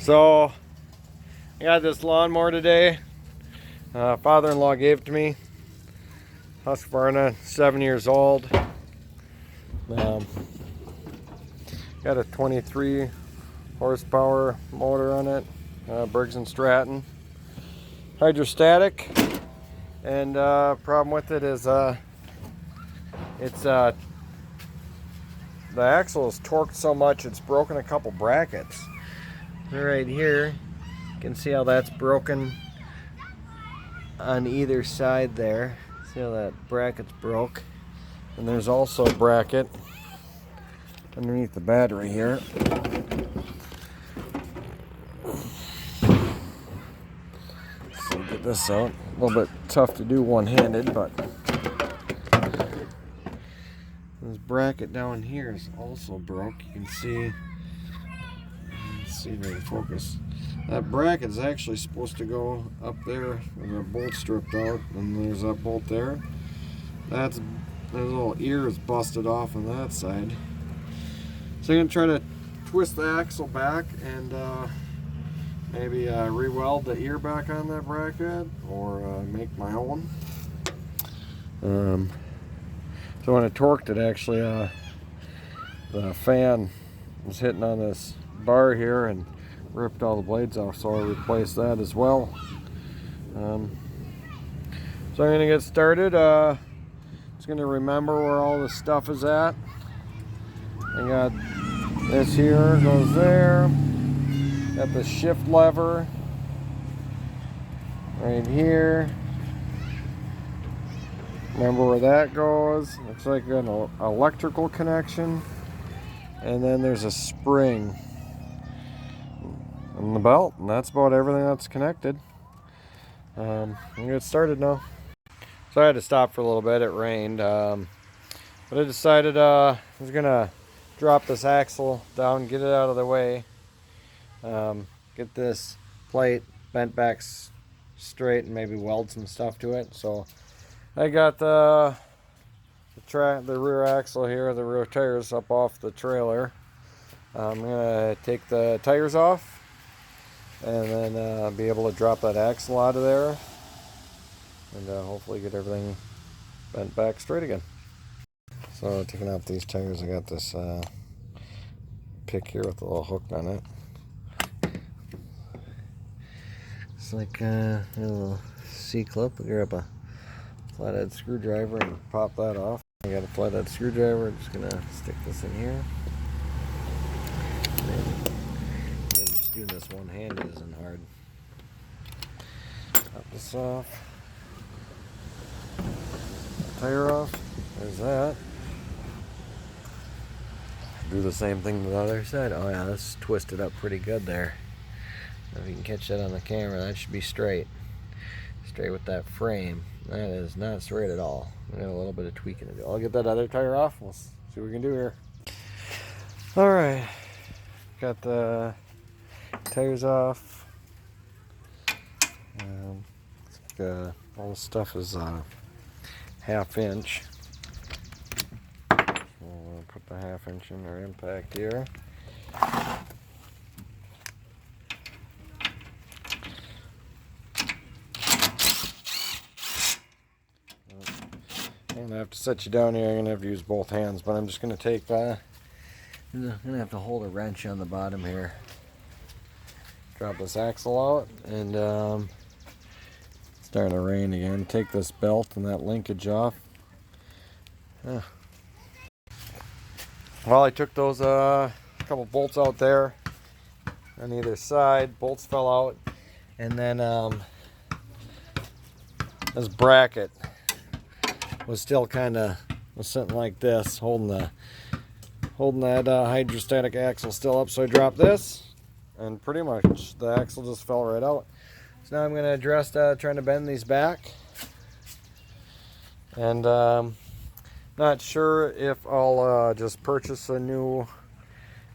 So I got this lawnmower today. Father-in-law gave it to me. Husqvarna, 7 years old. Got a 23 horsepower motor on it. Briggs & Stratton. Hydrostatic. And problem with it is the axle is torqued so much it's broken a couple brackets. Right here, you can see how that's broken on either side there. See how that bracket's broke? And there's also a bracket underneath the battery here. So get this out. A little bit tough to do one-handed, but this bracket down here is also broke. You can see. Let's see if I can focus. That bracket is actually supposed to go up there with a bolt stripped out, and there's that bolt there. That little ear is busted off on that side. So I'm going to try to twist the axle back and maybe re-weld the ear back on that bracket, or make my own. So when I torqued it, actually the fan was hitting on this bar here and ripped all the blades off, so I replaced that as well. So I'm going to get started. Just going to remember where all this stuff is at. I got this here, goes there. Got the shift lever right here. Remember where that goes. Looks like an electrical connection. And then there's a spring on the belt, and that's about everything that's connected. I'm gonna get started now. So I had to stop for a little bit. It rained, but I decided I was gonna drop this axle down, get it out of the way, get this plate bent back straight, and maybe weld some stuff to it. So I got the rear axle here, the rear tires up off the trailer. I'm gonna take the tires off and then be able to drop that axle out of there, and hopefully get everything bent back straight again. So taking off these tires, I got this pick here with a little hook on it. It's like a little C-clip. We grab a flathead screwdriver and pop that off. I got a flathead screwdriver. I'm just gonna stick this in here. And just doing this one-handed isn't hard. Pop this off. Tire off. There's that. Do the same thing to the other side. Oh yeah, that's twisted up pretty good there. If you can catch that on the camera, that should be straight. Straight with that frame. That is not straight at all. We got a little bit of tweaking to do. I'll get that other tire off. We'll see what we can do here. Alright. Got the tires off. All the stuff is ½ inch. So we'll put the ½ inch in our impact here. I'm gonna have to set you down here. I'm gonna have to use both hands, but I'm just gonna take I'm gonna have to hold a wrench on the bottom here. Drop this axle out, and it's starting to rain again. Take this belt and that linkage off. Well, I took those couple bolts out there on either side. Bolts fell out, and then this bracket was still was sitting like this, holding that hydrostatic axle still up. So I dropped this, and pretty much the axle just fell right out. So now I'm going to address trying to bend these back, and not sure if I'll just purchase a new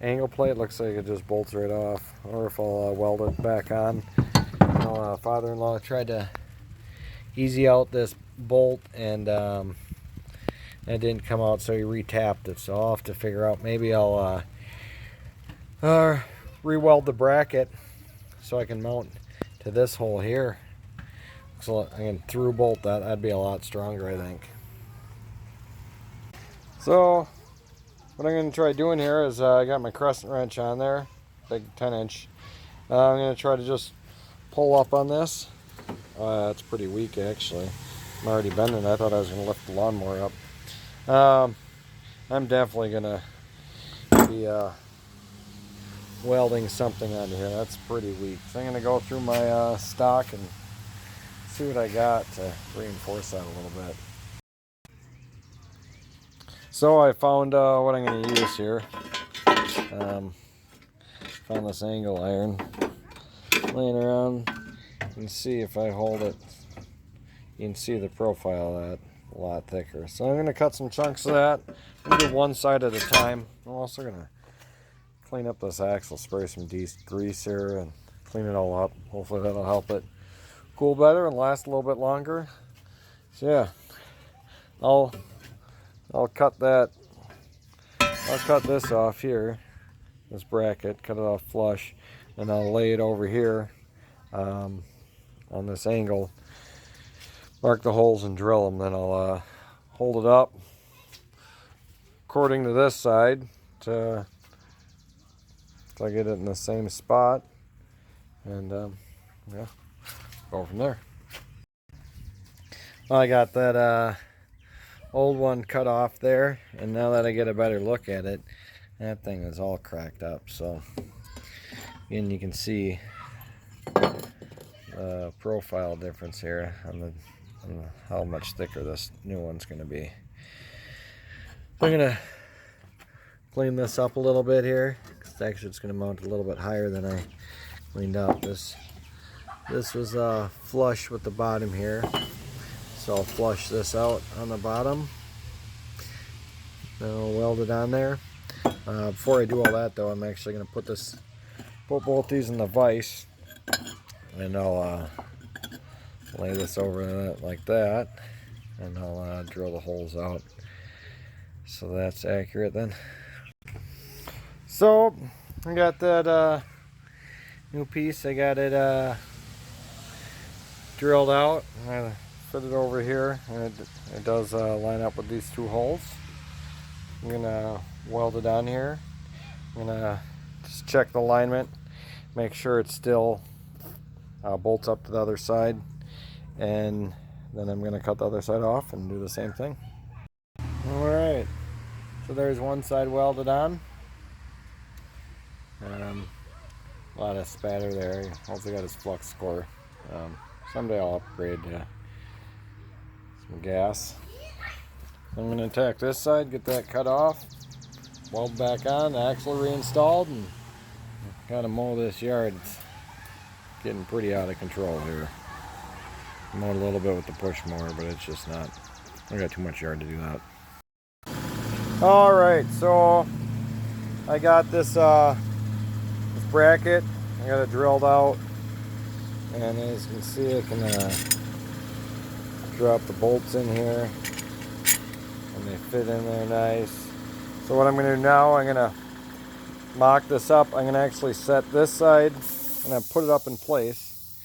angle plate. Looks like it just bolts right off, or if I'll weld it back on. Father-in-law tried to easy out this bolt, and it didn't come out, so he re-tapped it. So I'll have to figure out, maybe I'll re-weld the bracket so I can mount to this hole here. So I can through bolt that. That'd be a lot stronger, I think. So what I'm going to try doing here is I got my crescent wrench on there, big 10-inch. I'm going to try to just pull up on this. It's pretty weak actually. I'm already bending. I thought I was going to lift the lawnmower up. I'm definitely going to be welding something on here. That's pretty weak. So I'm going to go through my stock and see what I got to reinforce that a little bit. So I found what I'm going to use here. Found this angle iron laying around. You can see if I hold it, you can see the profile of that a lot thicker. So I'm going to cut some chunks of that. I'm going to do one side at a time. I'm also going to clean up this axle, spray some grease here and clean it all up. Hopefully that'll help it cool better and last a little bit longer. So yeah, I'll cut that. I'll cut this off here, this bracket, cut it off flush, and I'll lay it over here on this angle, mark the holes and drill them. Then I'll hold it up according to this side to I get it in the same spot, and yeah, go from there. Well, I got that old one cut off there, and now that I get a better look at it, that thing is all cracked up. So again, you can see the profile difference here on how much thicker this new one's going to be. I'm going to clean this up a little bit here, because actually it's going to mount a little bit higher than I cleaned up. This was flush with the bottom here, so I'll flush this out on the bottom. Then I'll weld it on there. Before I do all that though, I'm actually going to put both these in the vise, and I'll lay this over it like that, and I'll drill the holes out so that's accurate then. So I got that new piece. I got it drilled out. I put it over here, and it does line up with these two holes. I'm gonna weld it on here. I'm gonna just check the alignment, make sure it still bolts up to the other side, and then I'm gonna cut the other side off and do the same thing. All right, so there's one side welded on. A lot of spatter there. Also got his flux score. Someday I'll upgrade to some gas. I'm going to attack this side, get that cut off, weld back on, axle reinstalled, and kind of mow this yard. It's getting pretty out of control here. Mowed a little bit with the push mower, but it's just not. I got too much yard to do that. All right, so I got this bracket. I got it drilled out, and as you can see, I can drop the bolts in here, and they fit in there nice. So what I'm going to do now, I'm going to mock this up. I'm going to actually set this side, and I put it up in place,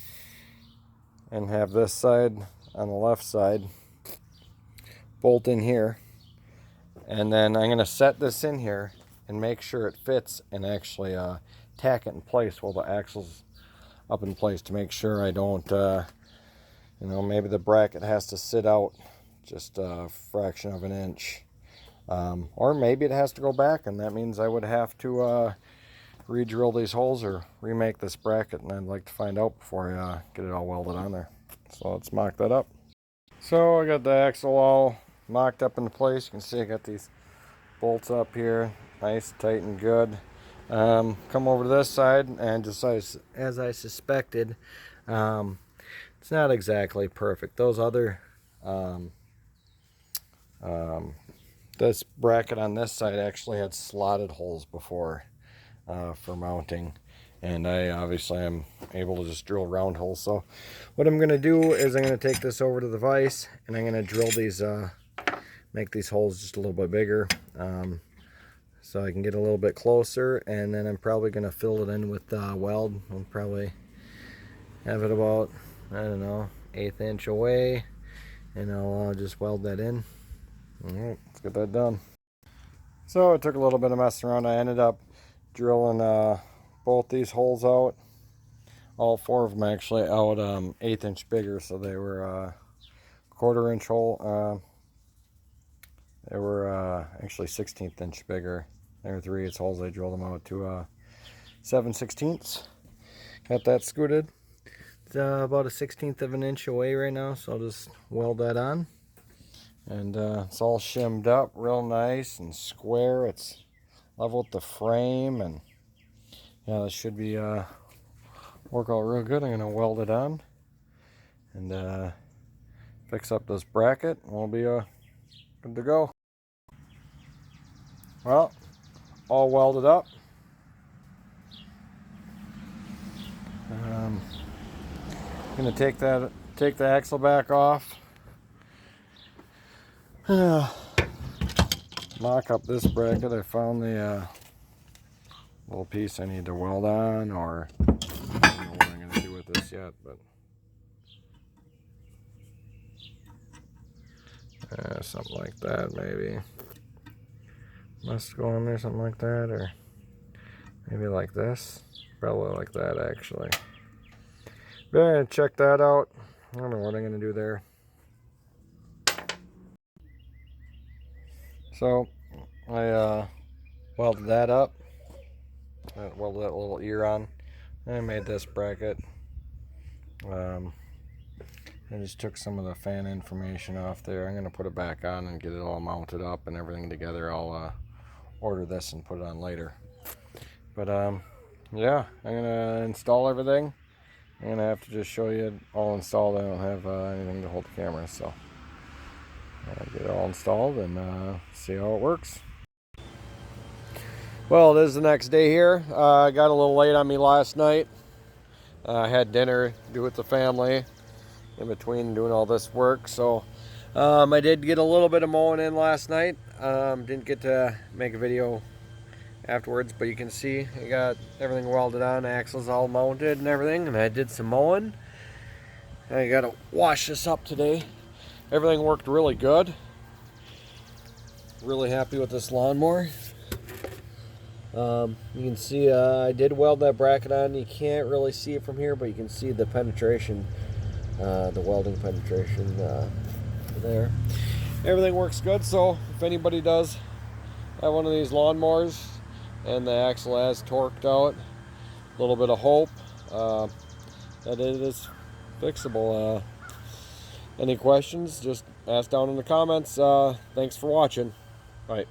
and have this side on the left side bolt in here, and then I'm going to set this in here and make sure it fits, and actually tack it in place while the axle's up in place to make sure I don't, maybe the bracket has to sit out just a fraction of an inch. Or maybe it has to go back, and that means I would have to re-drill these holes or remake this bracket, and I'd like to find out before I get it all welded on there. So let's mock that up. So I got the axle all mocked up into place. You can see I got these bolts up here, nice, tight, and good. Come over to this side, and just as I suspected, it's not exactly perfect. Those other this bracket on this side actually had slotted holes before for mounting, and I obviously am able to just drill round holes. So what I'm going to do is I'm going to take this over to the vise, and I'm going to drill these, make these holes just a little bit bigger, so I can get a little bit closer, and then I'm probably going to fill it in with weld. I'll probably have it about, I don't know, 1/8 inch away, and I'll just weld that in. Alright, let's get that done. So it took a little bit of messing around. I ended up drilling both these holes out. All 4 of them actually out 1/8 inch bigger, so they were 1/4 inch hole. They were actually 1/16 inch bigger. They were 3/8 holes. I drilled them out to 7/16. Got that scooted. It's about a 1/16 of an inch away right now, so I'll just weld that on. And it's all shimmed up real nice and square. It's level with the frame, and yeah, this should be work out real good. I'm gonna weld it on and fix up this bracket, and we'll be good to go. Well, all welded up. Gonna take the axle back off. Mock up this bracket. I found the little piece I need to weld on, or I don't know what I'm gonna do with this yet, but something like that maybe. Must go in there, something like that, or maybe like this. Probably like that actually. But I'm gonna check that out. I don't know what I'm gonna do there. So I welded that up. I welded that little ear on. And I made this bracket. I just took some of the fan information off there. I'm gonna put it back on and get it all mounted up and everything together. I'll order this and put it on later. But yeah, I'm gonna install everything. I'm gonna have to just show you it all installed. I don't have anything to hold the camera, so I'll get it all installed and see how it works. Well, it is the next day here. I got a little late on me last night. I had dinner, do with the family in between doing all this work. So I did get a little bit of mowing in last night. Didn't get to make a video afterwards, but you can see I got everything welded on, axles all mounted and everything, and I did some mowing. I gotta wash this up today. Everything worked really good. Really happy with this lawnmower. You can see I did weld that bracket on. You can't really see it from here, but you can see the penetration, the welding penetration there. Everything works good, so if anybody does have one of these lawnmowers and the axle has torqued out, a little bit of hope that it is fixable. Any questions, just ask down in the comments. Thanks for watching. Bye.